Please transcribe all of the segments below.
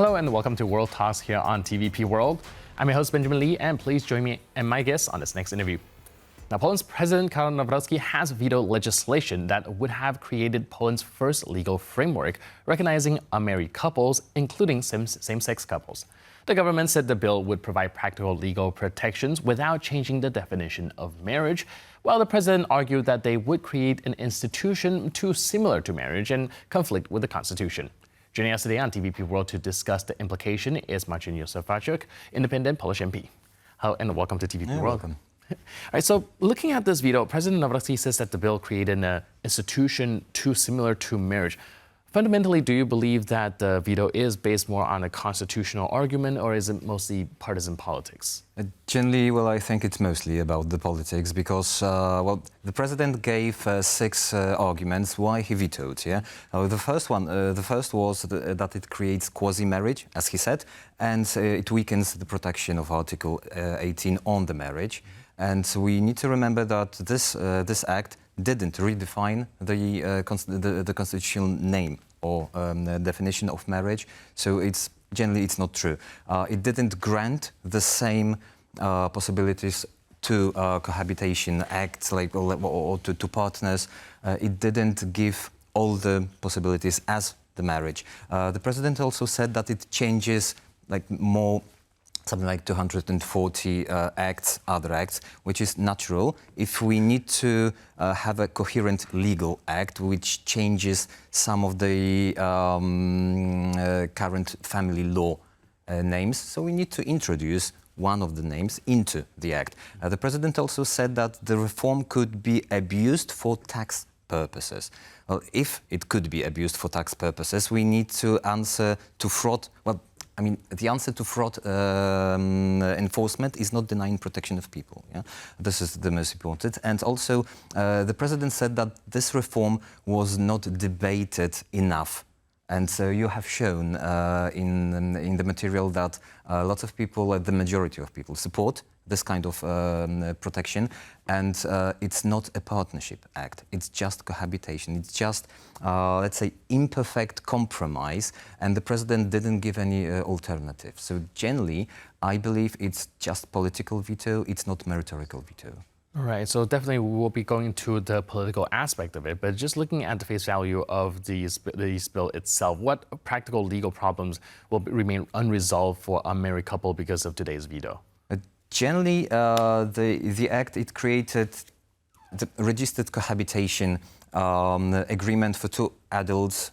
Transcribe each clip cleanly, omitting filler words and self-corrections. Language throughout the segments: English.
Hello and welcome to World Talks here on TVP World. I'm your host Benjamin Lee, and please join me and my guests on this next interview. Now, Poland's President Karol Nawrocki has vetoed legislation that would have created Poland's first legal framework recognizing unmarried couples, including same-sex couples. The government said the bill would provide practical legal protections without changing the definition of marriage, while the president argued that they would create an institution too similar to marriage and conflict with the Constitution. Joining us today on TVP World to discuss the implication is Marcin Józefaciuk, independent Polish MP. Hello and welcome to TVP World. Welcome. All right, so looking at this veto, President Nawrocki says that the bill created an institution too similar to marriage. Fundamentally, do you believe that the veto is based more on a constitutional argument, or is it mostly partisan politics? Generally, I think it's mostly about the politics because, the president gave six arguments why he vetoed. Yeah, the first was that it creates quasi-marriage, as he said, and it weakens the protection of Article 18 on the marriage. And we need to remember that this act didn't redefine the constitutional name or definition of marriage, so it's not true. It didn't grant the same possibilities to cohabitation acts or to partners. It didn't give all the possibilities as the marriage. The president also said that it changes something like 240 other acts, which is natural if we need to have a coherent legal act which changes some of the current family law names. So we need to introduce one of the names into the act. The president also said that the reform could be abused for tax purposes. Well, if it could be abused for tax purposes, we need to answer to fraud. The answer to fraud enforcement is not denying protection of people. Yeah? This is the most important. And also, the president said that this reform was not debated enough. And so you have shown in the material that lots of people, the majority of people, support this kind of protection. And it's not a partnership act. It's just cohabitation. It's just, let's say, imperfect compromise. And the president didn't give any alternative. So generally, I believe it's just political veto. It's not meritorical veto. All right, so definitely we will be going to the political aspect of it, but just looking at the face value of the bill itself, what practical legal problems will remain unresolved for a married couple because of today's veto? Generally, the act, it created the registered cohabitation agreement for two adults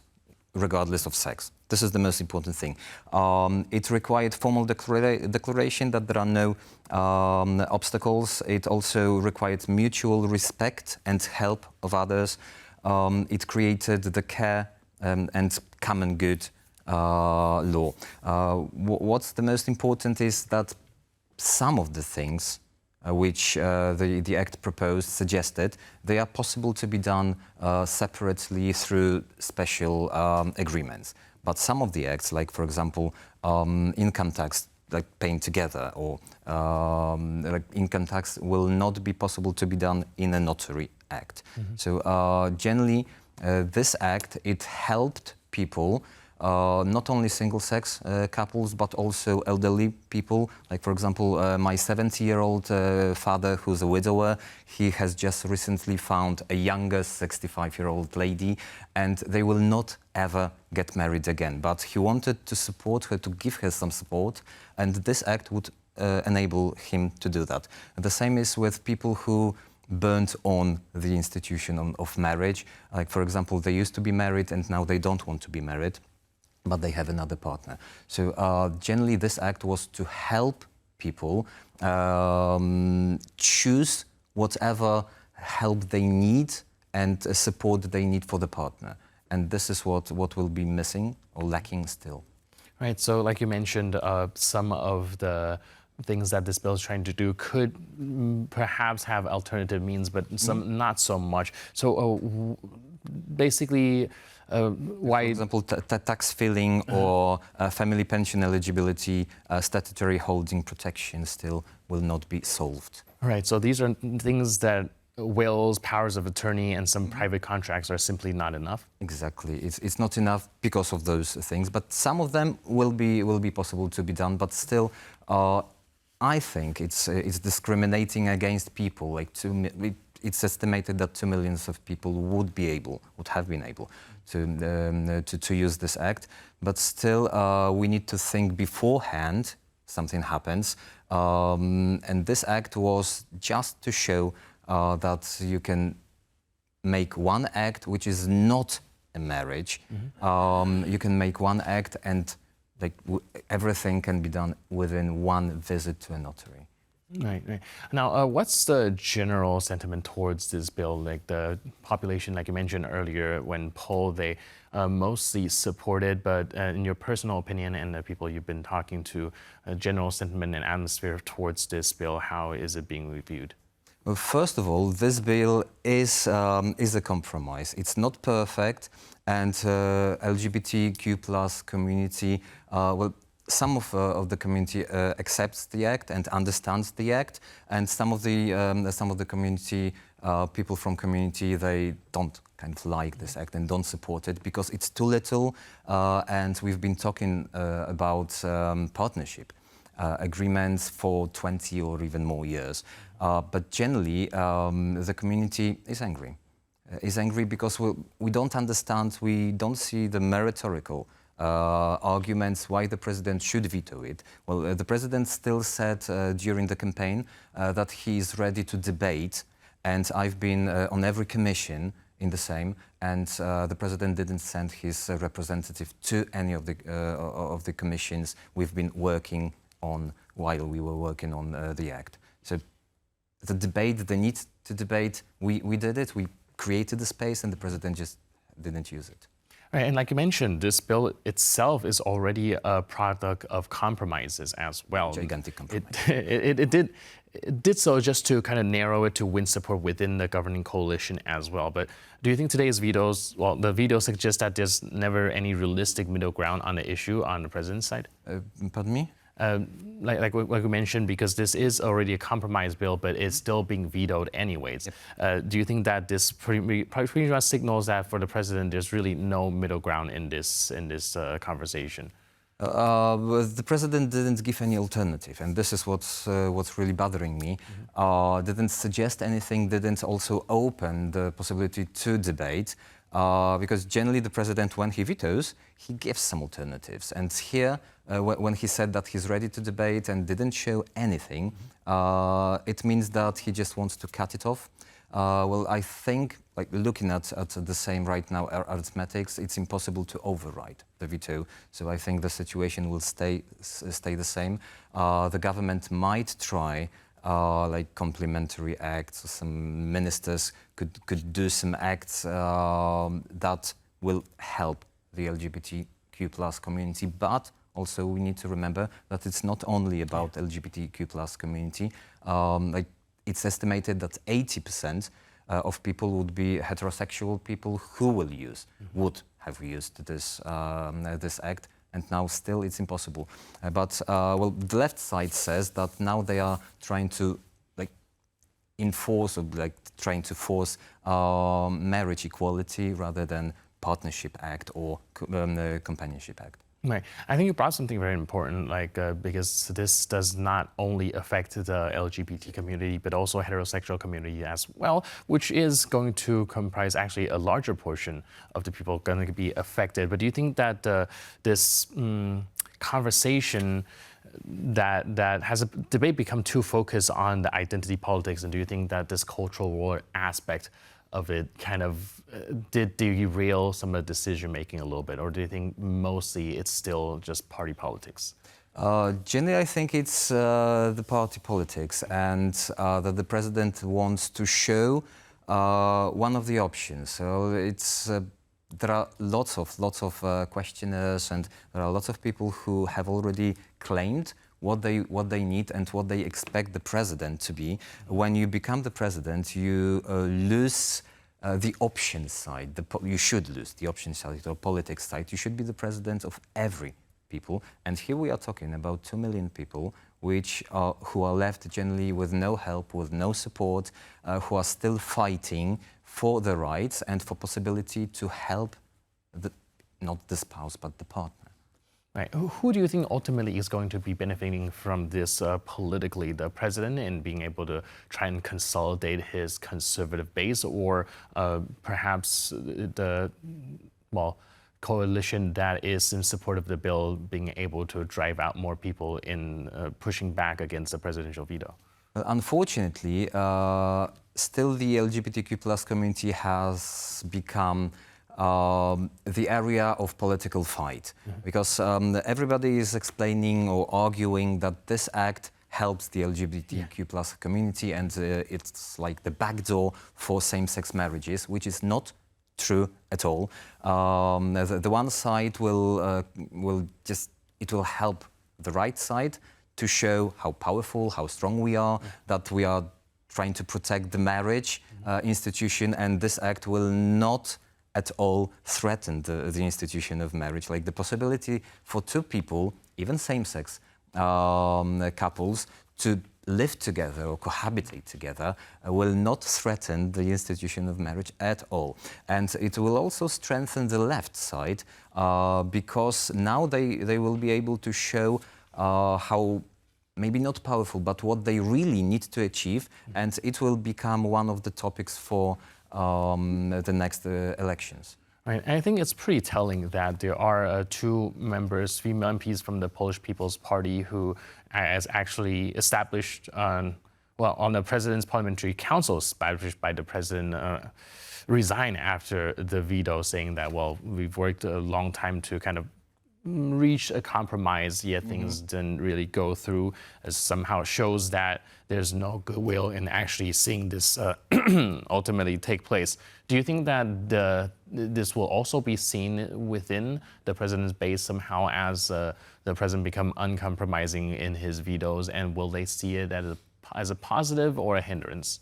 regardless of sex. This is the most important thing. It required formal declaration that there are no obstacles. It also required mutual respect and help of others. It created the care and common good law. What's the most important is that some of the things which the Act suggested, they are possible to be done separately through special agreements. But some of the acts, like, for example, income tax, like paying together, or income tax, will not be possible to be done in a notary act. Mm-hmm. So generally, this act, it helped people, not only single-sex couples, but also elderly people. Like, for example, my 70-year-old father, who's a widower, he has just recently found a younger 65-year-old lady, and they will not ever get married again. But he wanted to support her, to give her some support, and this act would enable him to do that. And the same is with people who burnt on the institution of marriage. Like, for example, they used to be married and now they don't want to be married, but they have another partner. So generally, this act was to help people choose whatever help they need and support they need for the partner. And this is what will be missing or lacking still. Right, so like you mentioned, some of the things that this bill is trying to do could perhaps have alternative means, but some not so much. So basically, why... For example, tax filling or family pension eligibility, statutory holding protection still will not be solved. Right, so these are things that wills, powers of attorney, and some private contracts are simply not enough? Exactly. It's not enough because of those things, but some of them will be possible to be done. But still, I think it's discriminating against people. Like it's estimated that 2 million of people would have been able to use this act. But still, we need to think beforehand something happens. And this act was just to show that you can make one act which is not a marriage. You can make one act and like everything can be done within one visit to a notary. Right, right. Now, what's the general sentiment towards this bill? Like the population, like you mentioned earlier, when polled, they mostly support it. But in your personal opinion and the people you've been talking to, general sentiment and atmosphere towards this bill, how is it being reviewed? Well, first of all, this bill is a compromise. It's not perfect, and LGBTQ plus community, well, some of the community accepts the act and understands the act, and some of the community people from community, they don't kind of like this act and don't support it because it's too little. And we've been talking about partnership agreements for 20 or even more years. But generally, the community is angry. Is angry because we don't understand, we don't see the meritorical arguments why the president should veto it. Well, the president still said during the campaign that he is ready to debate, and I've been on every commission in the same, and the president didn't send his representative to any of the commissions we've been working on while we were working on the act. So the debate, the need to debate, we did it, we created the space, and the president just didn't use it. Right, and like you mentioned, this bill itself is already a product of compromises as well. Gigantic compromise. It did so just to kind of narrow it to win support within the governing coalition as well. But do you think today's vetoes, well, the veto suggests that there's never any realistic middle ground on the issue on the president's side? Pardon me? Like we mentioned, because this is already a compromise bill, but it's still being vetoed anyways. Yep. Do you think that this pretty much signals that for the president, there's really no middle ground in this conversation? The president didn't give any alternative, and this is what's really bothering me. Didn't suggest anything, didn't also open the possibility to debate. Because generally the president, when he vetoes, he gives some alternatives. And here, when he said that he's ready to debate and didn't show anything, it means that he just wants to cut it off. Well, I think, like looking at the same right now arithmetics, it's impossible to override the veto. So I think the situation will stay the same. The government might try like complementary acts, or some ministers could do some acts that will help the LGBTQ plus community, but also we need to remember that it's not only about LGBTQ plus community. Like it's estimated that 80% of people would be heterosexual people who would have used this act. And now still it's impossible. Well, the left side says that now they are trying to enforce or trying to force marriage equality rather than partnership act or companionship act. Right. I think you brought something very important, because this does not only affect the LGBT community, but also heterosexual community as well, which is going to comprise actually a larger portion of the people going to be affected. But do you think that this conversation that has a debate become too focused on the identity politics, and do you think that this cultural war aspect of it kind of did derail some of the decision making a little bit, or do you think mostly it's still just party politics? Generally, I think it's the party politics, and that the president wants to show one of the options. So it's there are lots of questioners, and there are lots of people who have already claimed what they need and what they expect the president to be. When you become the president, you lose the option side. You should lose the option side or politics side. You should be the president of every people. And here we are talking about 2 million people who are left generally with no help, with no support, who are still fighting for their rights and for possibility to help not the spouse but the partner. Right. Who do you think ultimately is going to be benefiting from this politically? The president in being able to try and consolidate his conservative base, or perhaps the coalition that is in support of the bill being able to drive out more people in pushing back against the presidential veto? Well, unfortunately, still the LGBTQ+ community has become the area of political fight, because everybody is explaining or arguing that this act helps the LGBTQ+ community and it's like the backdoor for same-sex marriages, which is not true at all. The one side will help the right side to show how powerful, how strong we are, that we are trying to protect the marriage institution, and this act will not at all threaten the institution of marriage. Like the possibility for two people, even same-sex couples, to live together or cohabitate together will not threaten the institution of marriage at all. And it will also strengthen the left side because now they will be able to show how, maybe not powerful, but what they really need to achieve, and it will become one of the topics for the next elections. Right. And I think it's pretty telling that there are two members, female MPs from the Polish People's Party, who has actually established on the president's parliamentary council, established by the president, resign after the veto, saying that, well, we've worked a long time to kind of reach a compromise, yet things didn't really go through. It somehow shows that there's no goodwill in actually seeing this ultimately take place. Do you think that this will also be seen within the president's base somehow as the president become uncompromising in his vetoes, and will they see it as a positive or a hindrance?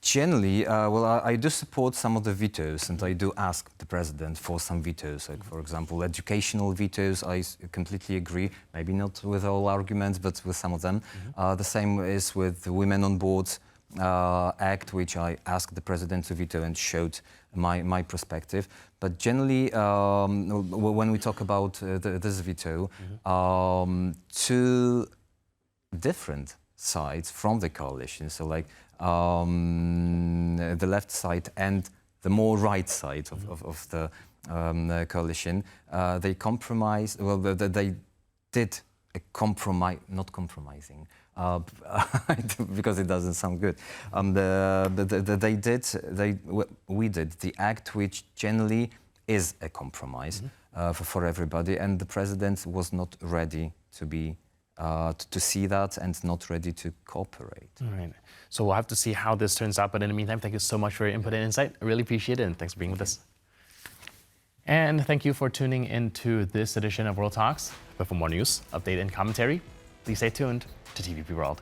Generally, I do support some of the vetoes, and I do ask the president for some vetoes. Like, for example, educational vetoes, I completely agree. Maybe not with all arguments, but with some of them. The same is with the Women on Boards Act, which I asked the president to veto and showed my perspective. But generally, when we talk about this veto, two different sides from the coalition, so like the left side and the more right side of the coalition, they compromised. Well, they did a compromise, not compromising, because it doesn't sound good. We did the act which generally is a compromise for everybody, and the president was not ready to be. To see that and not ready to cooperate. All right. So we'll have to see how this turns out. But in the meantime, thank you so much for your input and insight. I really appreciate it, and thanks for being with us. And thank you for tuning into this edition of World Talks. But for more news, update, and commentary, please stay tuned to TVP World.